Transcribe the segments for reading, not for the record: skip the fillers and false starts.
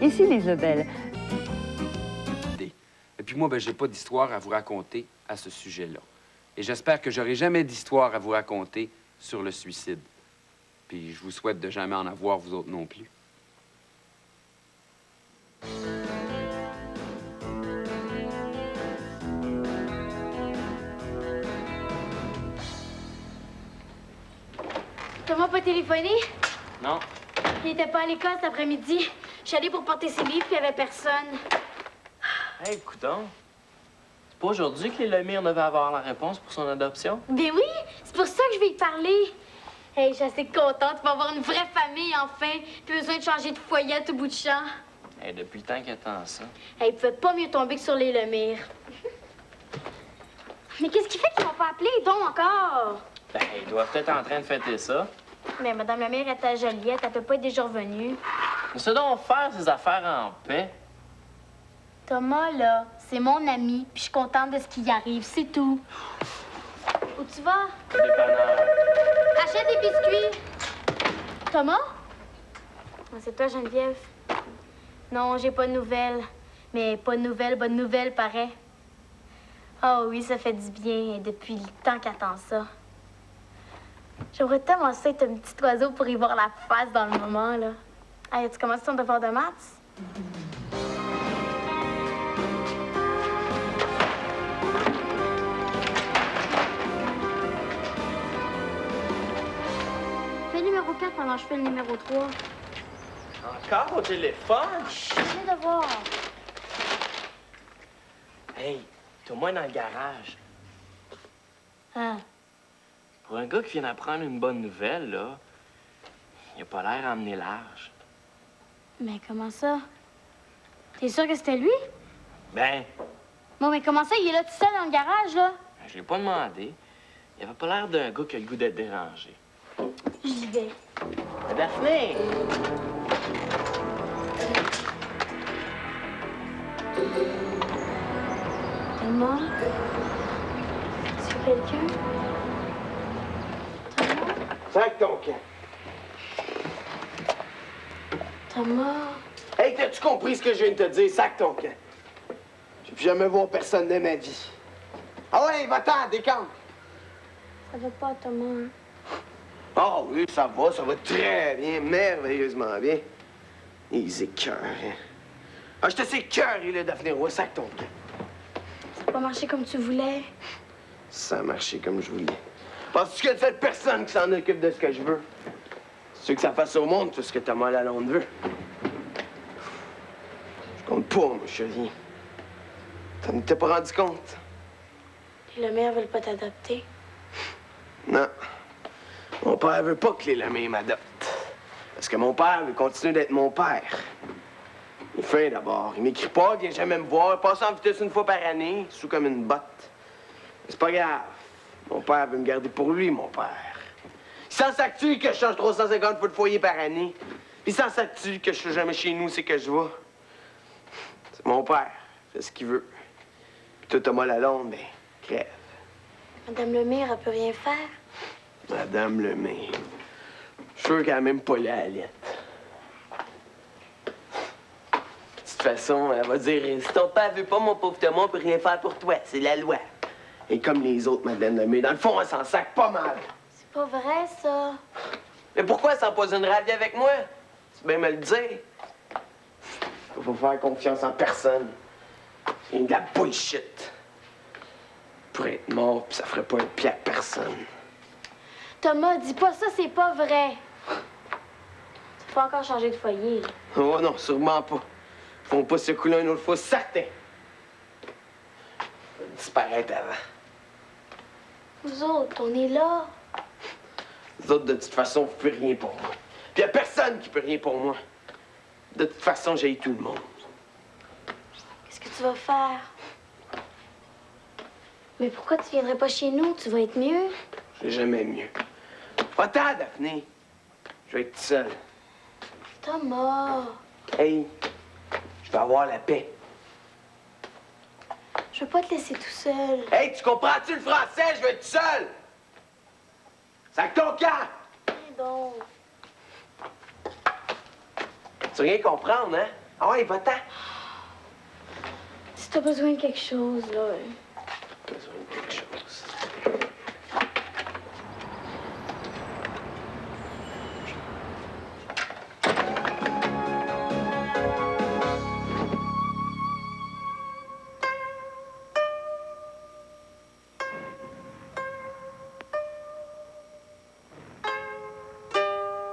Ici les Lebel. Et puis moi, ben, j'ai pas d'histoire à vous raconter à ce sujet-là. Et j'espère que j'aurai jamais d'histoire à vous raconter sur le suicide. Puis je vous souhaite de jamais en avoir, vous autres non plus. Thomas pas téléphoné? Non. Il était pas à l'école cet après-midi. Je suis allée pour porter ses livres, puis il y avait personne. Hey, coudonc. C'est pas aujourd'hui que les Lemire devaient avoir la réponse pour son adoption? Ben oui, c'est pour ça que je vais y parler. Hey, je suis assez contente. Il va avoir une vraie famille, enfin. Plus besoin de changer de foyer à tout bout de champ. Hey, depuis le temps qu'il attend ça. Hey, il pouvait pas mieux tomber que sur les Lemire. Mais qu'est-ce qui fait qu'ils m'ont pas appelé, donc, encore? Ben, ils doivent peut-être en train de fêter ça. Mais Madame Lemire est à Joliette. Elle peut pas être déjà revenue. Mais c'est donc faire ses affaires en paix. Thomas, là, c'est mon ami, puis je suis contente de ce qui y arrive, c'est tout. Où tu vas? Au dépanneur. Achète des biscuits. Thomas? Ah, c'est toi, Geneviève. Non, j'ai pas de nouvelles. Mais pas de nouvelles, bonne nouvelle, paraît. Ah oui, ça fait du bien depuis le temps qu'attend ça. J'aimerais tellement ça être un petit oiseau pour y voir la face dans le moment, là. Hey, as-tu commencé ton devoir de maths? Fais le numéro 4 pendant que je fais le numéro 3. Encore au téléphone? Chut, j'ai de voir. Hey, t'es au moins dans le garage. Hein? Pour un gars qui vient d'apprendre une bonne nouvelle, là, il a pas l'air à emmener large. Mais comment ça? T'es sûr que c'était lui? Ben, Bon, mais comment ça, il est là tout seul dans le garage, là? je l'ai pas demandé. Il avait pas l'air d'un gars qui a le goût d'être dérangé. J'y vais. Daphné! Thomas? C'est quelqu'un? Sac ton camp. Thomas? Hey, t'as-tu compris ce que je viens de te dire? Sac ton camp. Je vais plus jamais voir personne de ma vie. Ah ouais, va-t'en, décampe. Ça va pas, Thomas. Ah oui, ça va très bien, merveilleusement bien. Ils écœurent, hein. Ah, je te sais écœuré, là, Daphné Roy, sac ton camp. Ça n'a pas marché comme tu voulais. Ça a marché comme je voulais. Penses-tu que cette personne qui s'en occupe de ce que je veux? Si tu veux que ça fasse au monde tout ce que Thomas Lalonde veut. Je compte pas, mon chéri. T'en étais pas rendu compte? Les Lemire veulent pas t'adopter. Non. Mon père veut pas que les Lemire m'adoptent. Parce que mon père veut continuer d'être mon père. Il est fin d'abord. Il m'écrit pas, il vient jamais me voir. Il passe en vitesse une fois par année, sous comme une botte. Mais c'est pas grave. Mon père veut me garder pour lui, mon père. Il s'en sac-tu que je change 350 fois de foyer par année? Puis il s'en sac-tu que je suis jamais chez nous, c'est que je vais? C'est mon père. Il fait ce qu'il veut. Puis toi, Thomas Lalonde, ben, crève. Madame Lemire, elle peut rien faire. Madame Lemay. Je suis sûr qu'elle n'a même pas la lettre. De toute façon, elle va dire si ton père veut pas, mon pauvre Thomas, on peut rien faire pour toi. C'est la loi. Et comme les autres, Madame Lemay, dans le fond, elle s'en sac pas mal. C'est pas vrai, ça. Mais pourquoi elle s'empoisonnerait la vie avec moi? C'est bien me le dire. Faut pas faire confiance en personne. C'est de la bullshit. Pour être mort, pis ça ferait pas un pied à personne. Thomas, dis pas ça, c'est pas vrai. Tu pas encore changer de foyer, là. Oh non, sûrement pas. Ils font pas se couler une autre fois, certain. Faut disparaître avant. Vous autres, on est là. Les autres, de toute façon, vous pouvez rien pour moi. Puis y a personne qui peut rien pour moi. De toute façon, j'ai tout le monde. Qu'est-ce que tu vas faire? Mais pourquoi tu viendrais pas chez nous? Tu vas être mieux. J'ai jamais mieux. Va-t'en, Daphné. Je vais être seul. Thomas, Hey, je vais avoir la paix. je veux pas te laisser tout seul. Hey, tu comprends-tu le français? Je vais être seul. Sac ton camp! Viens donc. Tu veux rien comprendre, hein? Ah ouais, va-t'en. Si t'as besoin de quelque chose, là. Besoin de quelque chose.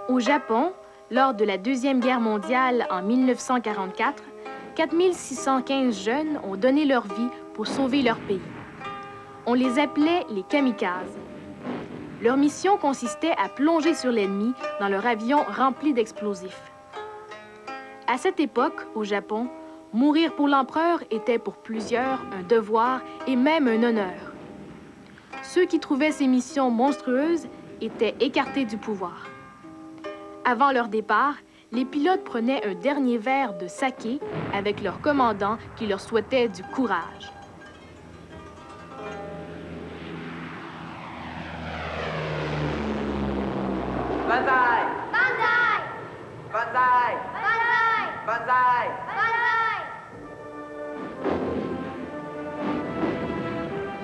Au Japon, lors de la Deuxième Guerre mondiale en 1944, 4615 jeunes ont donné leur vie pour sauver leur pays. On les appelait les kamikazes. Leur mission consistait à plonger sur l'ennemi dans leur avion rempli d'explosifs. À cette époque, au Japon, mourir pour l'empereur était pour plusieurs un devoir et même un honneur. Ceux qui trouvaient ces missions monstrueuses étaient écartés du pouvoir. Avant leur départ, les pilotes prenaient un dernier verre de saké avec leur commandant qui leur souhaitait du courage. Banzai! Banzai! Banzai! Banzai! Banzai! Banzai!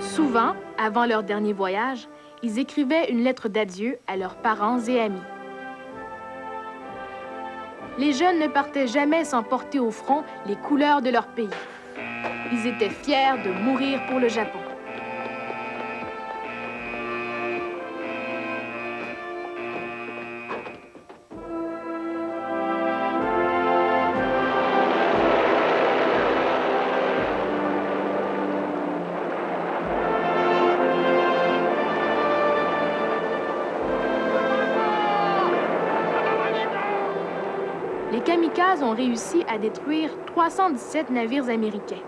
Souvent, avant leur dernier voyage, ils écrivaient une lettre d'adieu à leurs parents et amis. Les jeunes ne partaient jamais sans porter au front les couleurs de leur pays. Ils étaient fiers de mourir pour le Japon. Les kamikazes ont réussi à détruire 317 navires américains,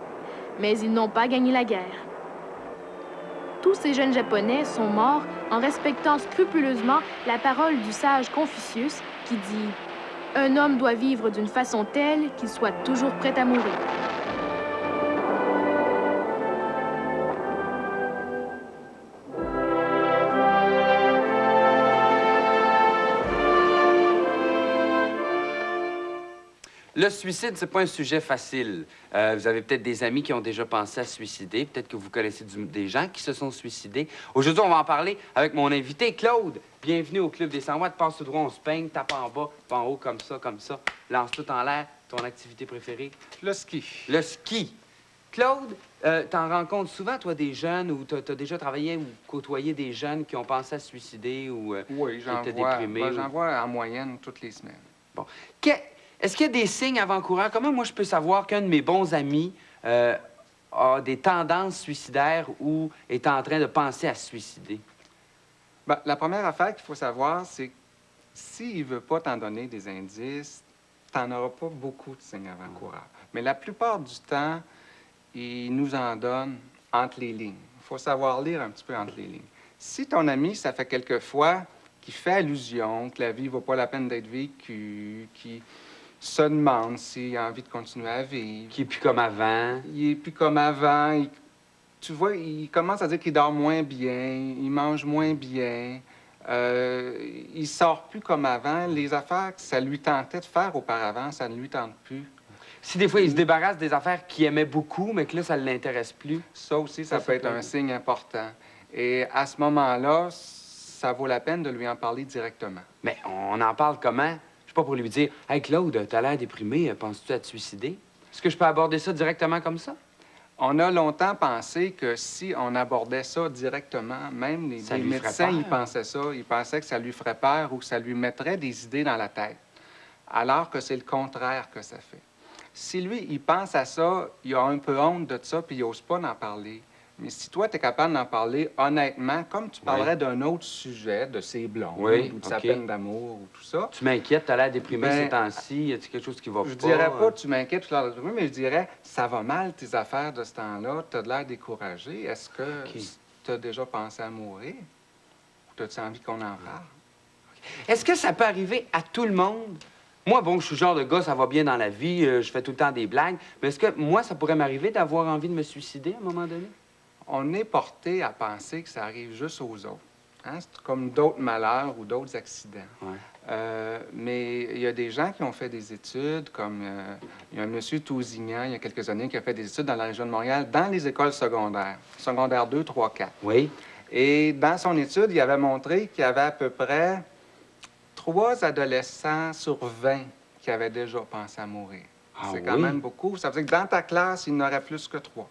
mais ils n'ont pas gagné la guerre. Tous ces jeunes Japonais sont morts en respectant scrupuleusement la parole du sage Confucius qui dit « Un homme doit vivre d'une façon telle qu'il soit toujours prêt à mourir. » Le suicide, c'est pas un sujet facile. Vous avez peut-être des amis qui ont déjà pensé à se suicider. Peut-être que vous connaissez des gens qui se sont suicidés. Aujourd'hui, on va en parler avec mon invité, Claude. Bienvenue au Club des 100 watts. Passe tout droit, on se peigne, tape en bas, en haut, comme ça, comme ça. Lance tout en l'air. Ton activité préférée? Le ski. Le ski. Claude, t'en rencontres souvent, toi, des jeunes, ou t'as déjà travaillé ou côtoyé des jeunes qui ont pensé à se suicider ou Oui, qui j'en étaient vois, déprimés? ben, j'en vois en moyenne toutes les semaines. Bon. Est-ce qu'il y a des signes avant-coureurs? Comment moi je peux savoir qu'un de mes bons amis a des tendances suicidaires ou est en train de penser à se suicider? Ben, la première affaire qu'il faut savoir, c'est que s'il ne veut pas t'en donner des indices, tu n'en auras pas beaucoup de signes avant-coureurs. Mais la plupart du temps, il nous en donne entre les lignes. Il faut savoir lire un petit peu entre les lignes. Si ton ami, ça fait quelques fois qu'il fait allusion, que la vie ne vaut pas la peine d'être vécue, qui se demande s'il a envie de continuer à vivre. Qui est plus comme avant. Il est plus comme avant. Tu vois, il commence à dire qu'il dort moins bien, il mange moins bien, il sort plus comme avant. Les affaires que ça lui tentait de faire auparavant, ça ne lui tente plus. Si des fois il se débarrasse des affaires qu'il aimait beaucoup, mais que là, ça ne l'intéresse plus. Ça aussi, ça peut être un signe important. Et à ce moment-là, ça vaut la peine de lui en parler directement. Mais on en parle comment? Je sais pas pour lui dire « Hey Claude, t'as l'air déprimé, penses-tu à te suicider? » Est-ce que je peux aborder ça directement comme ça? On a longtemps pensé que si on abordait ça directement, même les médecins, ils pensaient ça. Ils pensaient que ça lui ferait peur ou que ça lui mettrait des idées dans la tête. Alors que c'est le contraire que ça fait. Si lui, il pense à ça, il a un peu honte de ça, puis il n'ose pas en parler. Mais si toi, tu es capable d'en parler honnêtement, comme tu parlerais d'un autre sujet, de ses blondes, ou de sa peine d'amour, ou tout ça. Tu m'inquiètes, tu as l'air déprimé ces temps-ci, y a-t-il quelque chose qui va pas? Je dirais pas tu m'inquiètes, tu as l'air déprimé, mais je dirais ça va mal tes affaires de ce temps-là, tu as de l'air découragé. Est-ce que tu as déjà pensé à mourir? Ou as-tu envie qu'on en parle? Est-ce que ça peut arriver à tout le monde? Moi, bon, je suis le genre de gars, ça va bien dans la vie, je fais tout le temps des blagues, mais est-ce que moi, ça pourrait m'arriver d'avoir envie de me suicider à un moment donné? On est porté à penser que ça arrive juste aux autres. Hein? C'est comme d'autres malheurs ou d'autres accidents. Ouais. Mais il y a des gens qui ont fait des études, comme il y a un monsieur Tousignan, il y a quelques années, qui a fait des études dans la région de Montréal, dans les écoles secondaires, secondaire 2, 3, 4. Oui. Et dans son étude, il avait montré qu'il y avait à peu près 3 adolescents sur 20 qui avaient déjà pensé à mourir. Ah C'est quand oui? même beaucoup. Ça veut dire que dans ta classe, il n'y en aurait plus que 3.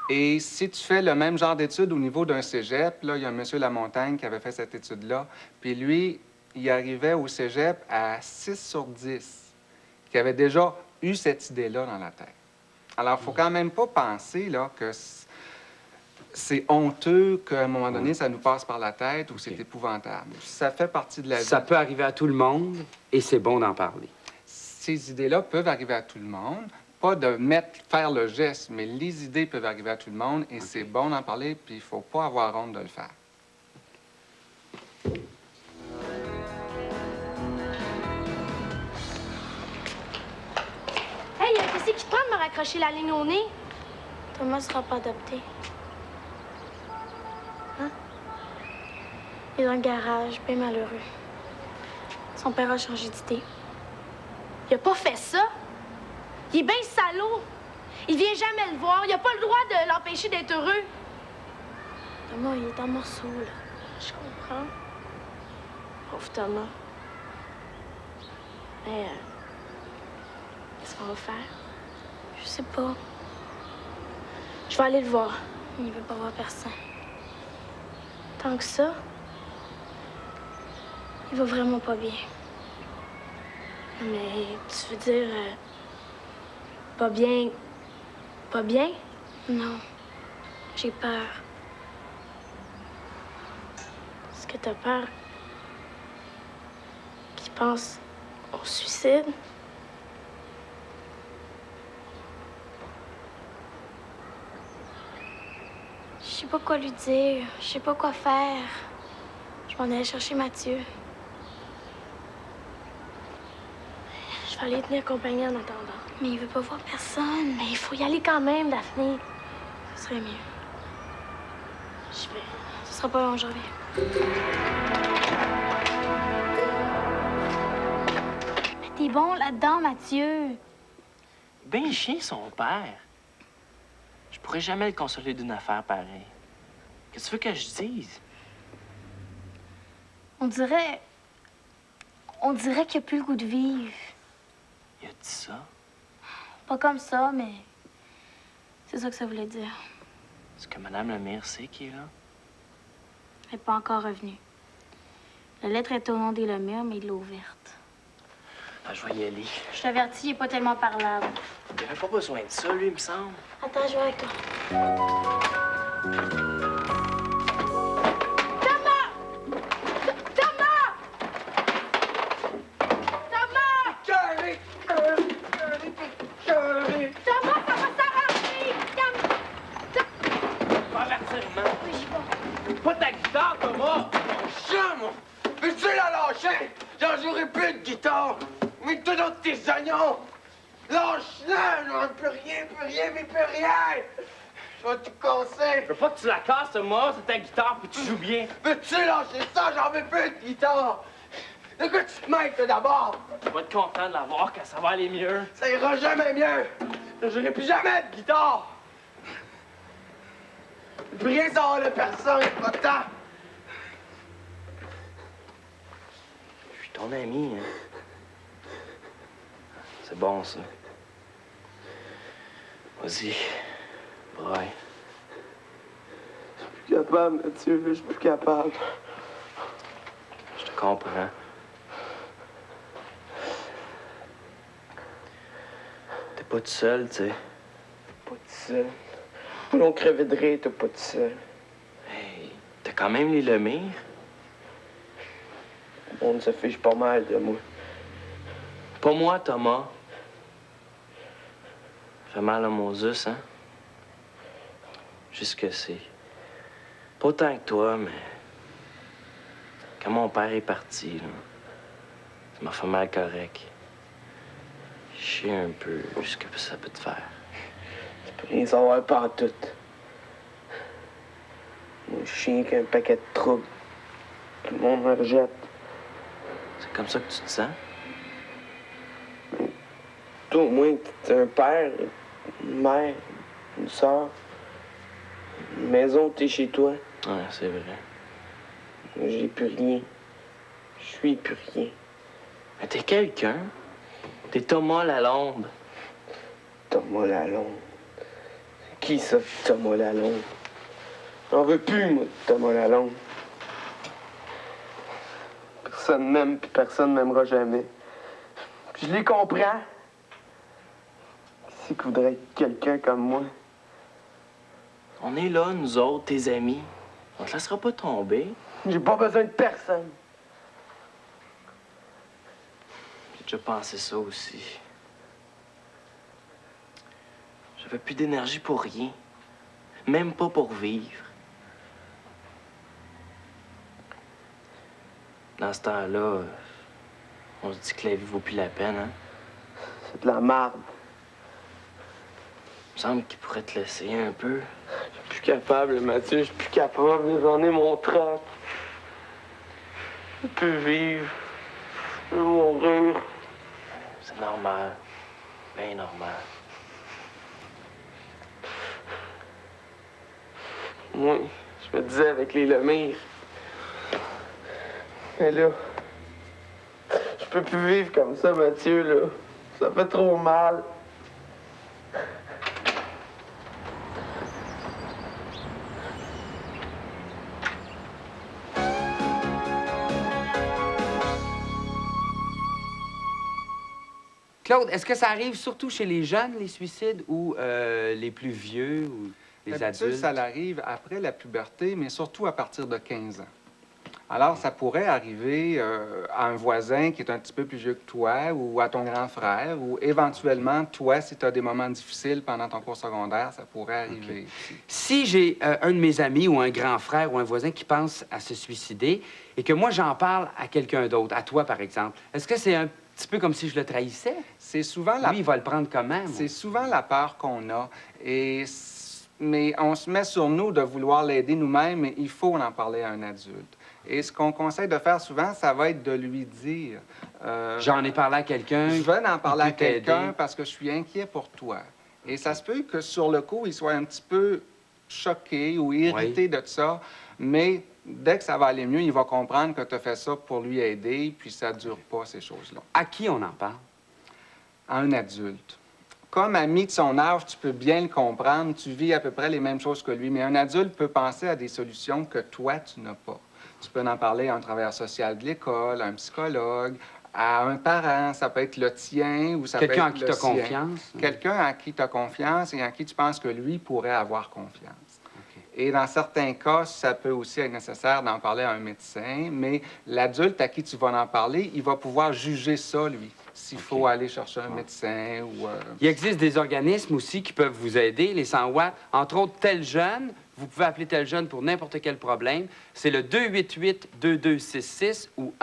Et si tu fais le même genre d'études au niveau d'un cégep, là, il y a un monsieur Lamontagne qui avait fait cette étude-là, puis lui, il arrivait au cégep à 6 sur 10, qui avait déjà eu cette idée-là dans la tête. Alors, il ne faut quand même pas penser là, que c'est honteux qu'à un moment donné, ça nous passe par la tête ou c'est épouvantable. Ça fait partie de la vie. Ça peut arriver à tout le monde et c'est bon d'en parler. Ces idées-là peuvent arriver à tout le monde. Pas de faire le geste, mais les idées peuvent arriver à tout le monde et c'est bon d'en parler, puis il ne faut pas avoir honte de le faire. Hey, qu'est-ce qui te prend de me raccrocher la ligne au nez? Thomas sera pas adopté. Hein? Il est dans le garage, bien malheureux. Son père a changé d'idée. Il a pas fait ça. Il est bien salaud. Il vient jamais le voir. Il a pas le droit de l'empêcher d'être heureux. Thomas, il est en morceaux, là. Je comprends. Pauvre Thomas. Mais, qu'est-ce qu'on va faire? Je sais pas. Je vais aller le voir. Il veut pas voir personne. Tant que ça, il va vraiment pas bien. Mais tu veux dire... pas bien... Pas bien? Non. J'ai peur. Est-ce que t'as peur qu'il pense au suicide? Je sais pas quoi lui dire. Je sais pas quoi faire. Je m'en allais chercher Mathieu. Je vais aller tenir compagnie en attendant. Mais il veut pas voir personne. Mais il faut y aller quand même, Daphné. Ce serait mieux. Je vais. Ce sera pas long, je reviens. Mais t'es bon là-dedans, Mathieu. Ben chien, son père. Je pourrais jamais le consoler d'une affaire pareille. Qu'est-ce que tu veux que je dise? On dirait qu'il a plus le goût de vivre. Il a dit ça? Pas comme ça, mais c'est ça que ça voulait dire. Est-ce que Madame Lemire sait qui est là? Elle n'est pas encore revenue. La lettre est au nom des Lemire, mais il l'a ouverte. Ah, je vais y aller. Je t'avertis, il n'est pas tellement parlable. Il avait pas besoin de ça, lui, il me semble. Attends, je vais avec toi. Pas ta guitare, Thomas! Mon chat, moi! Veux-tu la lâcher? J'en jouerai plus de guitare! Mais tout dans tes oignons! Lâche-la! J'en peux rien, mais plus rien! Je vais tout casser! Je veux pas que tu la casses, Thomas, c'est ta guitare, puis tu joues bien. Veux-tu lâcher ça? J'en veux plus de guitare! De quoi tu te mêles, toi, d'abord? Tu vas être content de la voir quand ça va aller mieux. Ça ira jamais mieux! Je jouerai plus jamais de guitare! Plus rien savoir de personne, pas de temps! Je suis ton ami, hein. C'est bon, ça. Vas-y, braille. Je suis plus capable, Mathieu, je suis plus capable. Je te comprends. T'es pas tout seul, tu sais. Pas tout seul. On crevait de rire, t'es pas tout seul. Hey, t'as quand même les Lemire. Le monde se fiche pas mal de moi. Pas moi, Thomas. Fait mal à Moses, hein? Juste que c'est... Pas autant que toi, mais... Quand mon père est parti, là, ça m'a fait mal correct. Je sais un peu ce que ça peut te faire. Tu peux rien savoir pas en tout. Un chien qui a un paquet de troubles. Tout le monde me rejette. C'est comme ça que tu te sens? Toi, au moins, t'es un père, une mère, une soeur. Une maison, t'es chez toi. Ouais, c'est vrai. Moi, j'ai plus rien. Je suis plus rien. Mais t'es quelqu'un. T'es Thomas Lalonde. Thomas Lalonde. Qui ça, Thomas Lalonde? J'en veux plus, moi, de Thomas Lalonde. Personne m'aime, puis personne m'aimera jamais. Puis je les comprends. Qui voudrait être quelqu'un comme moi? On est là, nous autres, tes amis. On te laissera pas tomber. J'ai pas besoin de personne. J'ai déjà pensé ça aussi. J'avais plus d'énergie pour rien. Même pas pour vivre. Dans ce temps-là, on se dit que la vie vaut plus la peine, hein? C'est de la merde. Il me semble qu'il pourrait te laisser un peu. Je suis plus capable, Mathieu. Je suis plus capable. J'en ai mon troc. Je peux vivre. Je peux mourir. C'est normal. Bien normal. Moi, je me disais avec les Lemire. Mais là, je peux plus vivre comme ça, Mathieu, là. Ça fait trop mal. Claude, est-ce que ça arrive surtout chez les jeunes, les suicides, ou les plus vieux, ou les D'habitude, adultes? ça arrive après la puberté, mais surtout à partir de 15 ans. Alors, ça pourrait arriver à un voisin qui est un petit peu plus vieux que toi, ou à ton grand frère, ou éventuellement, toi, si tu as des moments difficiles pendant ton cours secondaire, ça pourrait arriver. Okay. Si j'ai un de mes amis, ou un grand frère, ou un voisin qui pense à se suicider, et que moi, j'en parle à quelqu'un d'autre, à toi, par exemple, est-ce que c'est un petit peu comme si je le trahissais? C'est souvent Lui, il va le prendre comment? C'est souvent la peur qu'on a. Mais on se met sur nous de vouloir l'aider nous-mêmes, mais il faut en parler à un adulte. Et ce qu'on conseille de faire souvent, ça va être de lui dire... J'en ai parlé à quelqu'un. Je vais en parler à quelqu'un t'aider. parce que je suis inquiet pour toi. Et ça se peut que sur le coup, il soit un petit peu choqué ou irrité de ça, mais dès que ça va aller mieux, il va comprendre que tu as fait ça pour lui aider, puis ça ne dure pas, ces choses-là. À qui on en parle? À un adulte. Comme ami de son âge, tu peux bien le comprendre, tu vis à peu près les mêmes choses que lui, mais un adulte peut penser à des solutions que toi, tu n'as pas. Tu peux en parler à un travailleur social de l'école, à un psychologue, à un parent, ça peut être le tien ou ça peut être Quelqu'un en qui le tu as sien. confiance? Quelqu'un à qui tu as confiance et en qui tu penses que lui pourrait avoir confiance. Okay. Et dans certains cas, ça peut aussi être nécessaire d'en parler à un médecin, mais l'adulte à qui tu vas en parler, il va pouvoir juger ça, lui, s'il faut aller chercher un médecin ou... Il existe des organismes aussi qui peuvent vous aider, les 100 watts. Entre autres, Tel Jeune. Vous pouvez appeler Tel Jeune pour n'importe quel problème. C'est le 288-2266 ou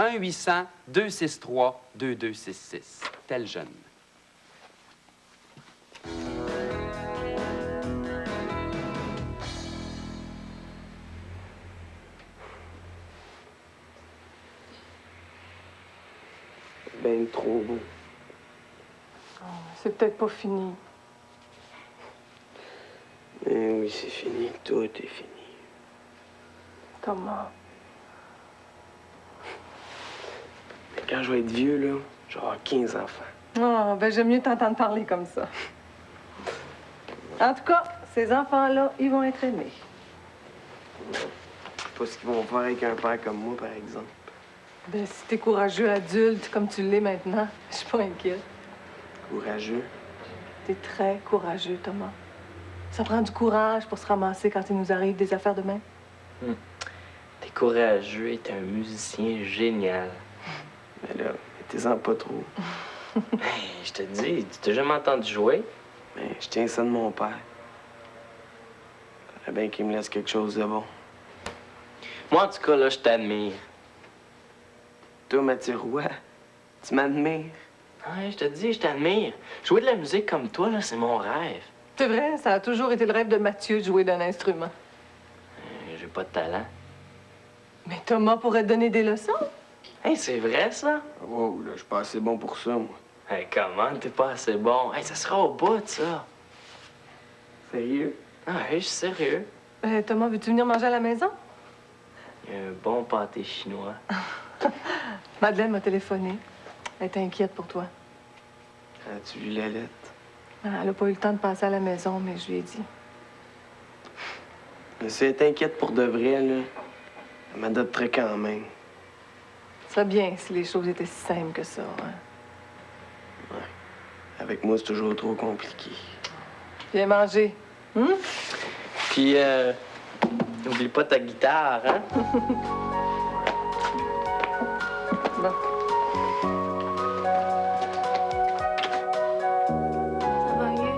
1-800-263-2266. Tel Jeune. Ben trop beau. C'est peut-être pas fini. Ben oui, c'est fini. Tout est fini. Thomas. Mais quand je vais être vieux, là, je vais avoir 15 enfants. Ah, ben j'aime mieux t'entendre parler comme ça. En tout cas, ces enfants-là, ils vont être aimés. Je sais pas ce qu'ils vont faire avec un père comme moi, par exemple. Ben, si t'es courageux adulte comme tu l'es maintenant, je suis pas inquiète. Courageux. T'es très courageux, Thomas. Ça prend du courage pour se ramasser quand il nous arrive des affaires de même. T'es courageux et t'es un musicien génial. Mais là, mettez-en pas trop. Hey, je te dis, tu t'as jamais entendu jouer? Mais je tiens ça de mon père. Faudrait bien qu'il me laisse quelque chose de bon. Moi, en tout cas, là, je t'admire. Toi, Mathieu Roy, tu m'admires. Ouais, je te dis, je t'admire. Jouer de la musique comme toi, là, c'est mon rêve. C'est vrai, ça a toujours été le rêve de Mathieu de jouer d'un instrument. J'ai pas de talent. Mais Thomas pourrait te donner des leçons. Hey, c'est vrai, ça? Wow, là, je suis pas assez bon pour ça, moi. Hey, comment? T'es pas assez bon. Hey, ça sera au bout, ça. Sérieux? Ah, hey, je suis sérieux. Thomas, veux-tu venir manger à la maison? Il y a un bon pâté chinois. Madeleine m'a téléphoné. Elle est inquiète pour toi. As-tu lu la lettre? Elle n'a pas eu le temps de passer à la maison, mais je lui ai dit. Mais si elle est inquiète pour de vrai, là, elle m'adopterait quand même. Ce serait bien si les choses étaient si simples que ça. Hein? Avec moi, c'est toujours trop compliqué. Viens manger. Hum? Puis, n'oublie pas ta guitare, hein? Bon. Ça va mieux?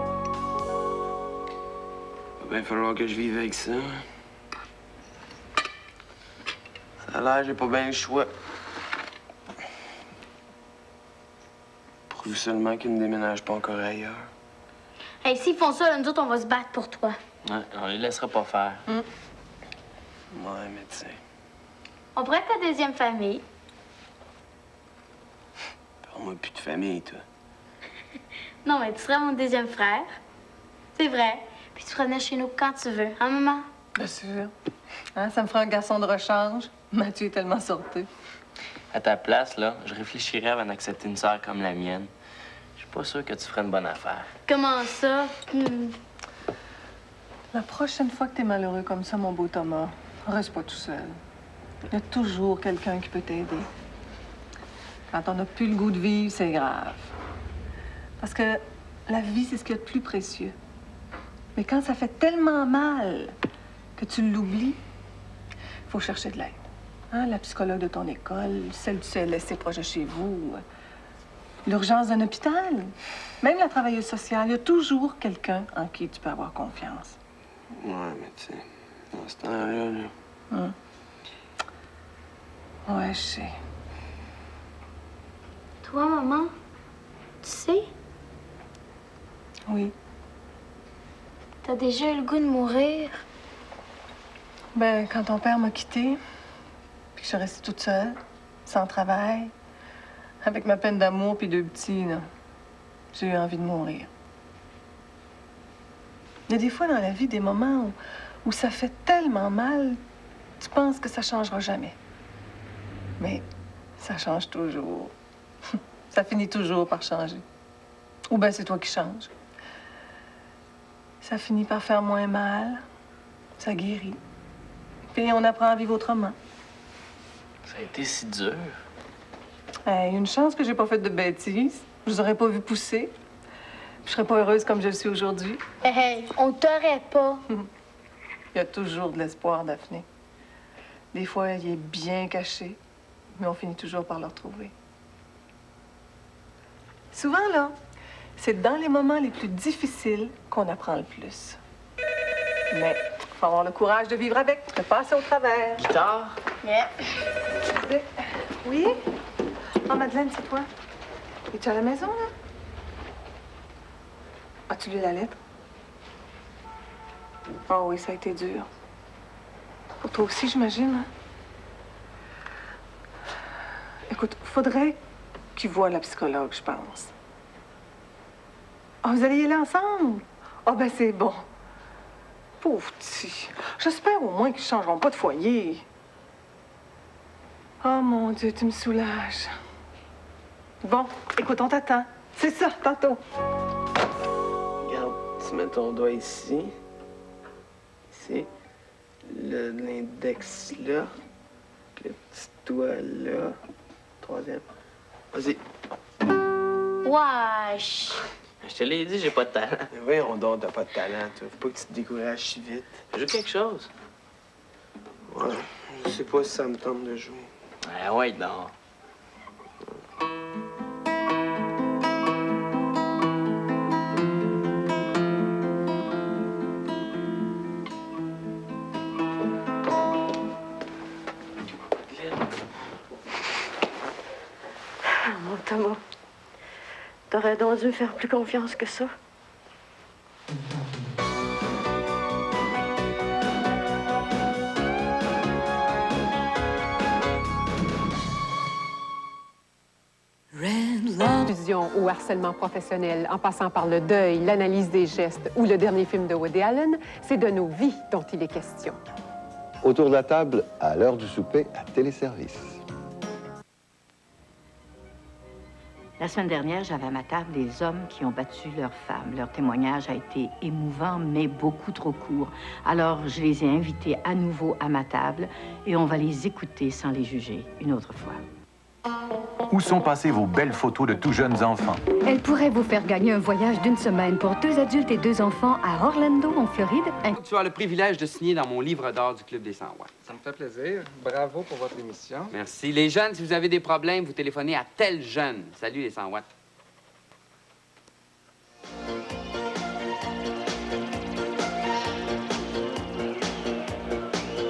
Il va bien falloir que je vive avec ça. Ça a l'air, j'ai pas bien le choix. Pourvu seulement qu'ils ne déménagent pas encore ailleurs. Hey, s'ils font ça, là, nous autres, on va se battre pour toi. Ouais, on les laissera pas faire. Ouais, mais tu sais, On pourrait être ta deuxième famille. parle-moi plus de famille, toi. Non, mais tu serais mon deuxième frère. C'est vrai. Puis tu revenais chez nous quand tu veux, hein, maman? Bien sûr. Hein, ça me ferait un garçon de rechange. Mathieu est tellement sorti. À ta place, là, je réfléchirais avant d'accepter une sœur comme la mienne. Je suis pas sûr que tu ferais une bonne affaire. Comment ça? La prochaine fois que t'es malheureux comme ça, mon beau Thomas, reste pas tout seul. Il y a toujours quelqu'un qui peut t'aider. Quand on n'a plus le goût de vivre, c'est grave. Parce que la vie, c'est ce qu'il y a de plus précieux. Mais quand ça fait tellement mal que tu l'oublies, il faut chercher de l'aide. Hein? La psychologue de ton école, celle du CLSC proche de chez vous, l'urgence d'un hôpital, même la travailleuse sociale, il y a toujours quelqu'un en qui tu peux avoir confiance. Ouais, mais tu sais, dans ce temps-là, là... Ouais, je sais. Toi, maman, tu sais, Oui. t'as déjà eu le goût de mourir. Ben, quand ton père m'a quittée, puis que je suis restée toute seule, sans travail, avec ma peine d'amour puis deux petits, là, j'ai eu envie de mourir. Il y a des fois dans la vie des moments où ça fait tellement mal, tu penses que ça changera jamais. Mais ça change toujours. Ça finit toujours par changer. Ou bien c'est toi qui changes. Ça finit par faire moins mal, ça guérit. Puis on apprend à vivre autrement. Ça a été si dur. Hey, une chance que j'ai pas fait de bêtises. Je vous aurais pas vu pousser. Je serais pas heureuse comme je le suis aujourd'hui. Hey, on t'aurait pas. Il y a toujours de l'espoir, Daphné. Des fois, il est bien caché, mais on finit toujours par le retrouver. Souvent, là, c'est dans les moments les plus difficiles qu'on apprend le plus. Mais il faut avoir le courage de vivre avec, de passer au travers. Guitare? Yeah. Oui? Oh, Madeleine, c'est toi? Es-tu à la maison, là? As-tu lu la lettre? Oh oui, ça a été dur. Pour toi aussi, j'imagine. Hein? Écoute, faudrait qu'il voie la psychologue, je pense. Ah, vous allez y aller ensemble? Ah, ben c'est bon. Pauvre petit. J'espère au moins qu'ils changeront pas de foyer. Oh, mon Dieu, tu me soulages. Bon, écoute, on t'attend. C'est ça, tantôt. Regarde, tu mets ton doigt ici. Ici. L'index là. Puis le petit doigt là. Troisième. Vas-y. Wesh. Je te l'ai dit, j'ai pas de talent. Mais voyons donc, t'as pas de talent, toi. Faut pas que tu te décourages si vite. Je joue quelque chose. Ouais, je sais pas si ça me tente de jouer. Ah ouais, non. Ah, mon Thomas, t'aurais donc dû me faire plus confiance que ça. Allusion au harcèlement professionnel, en passant par le deuil, l'analyse des gestes ou le dernier film de Woody Allen, c'est de nos vies dont il est question. Autour de la table, à l'heure du souper, à Téléservice. La semaine dernière, j'avais à ma table des hommes qui ont battu leurs femmes. Leur témoignage a été émouvant, mais beaucoup trop court. Alors, je les ai invités à nouveau à ma table et on va les écouter sans les juger une autre fois. Où sont passées vos belles photos de tout jeunes enfants? Elle pourrait vous faire gagner un voyage d'une semaine pour 2 adultes et 2 enfants à Orlando, en Floride. Tu as le privilège de signer dans mon livre d'or du Club des 100 watts. Ça me fait plaisir. Bravo pour votre émission. Merci. Les jeunes, si vous avez des problèmes, vous téléphonez à tel jeune. Salut les 100 watts.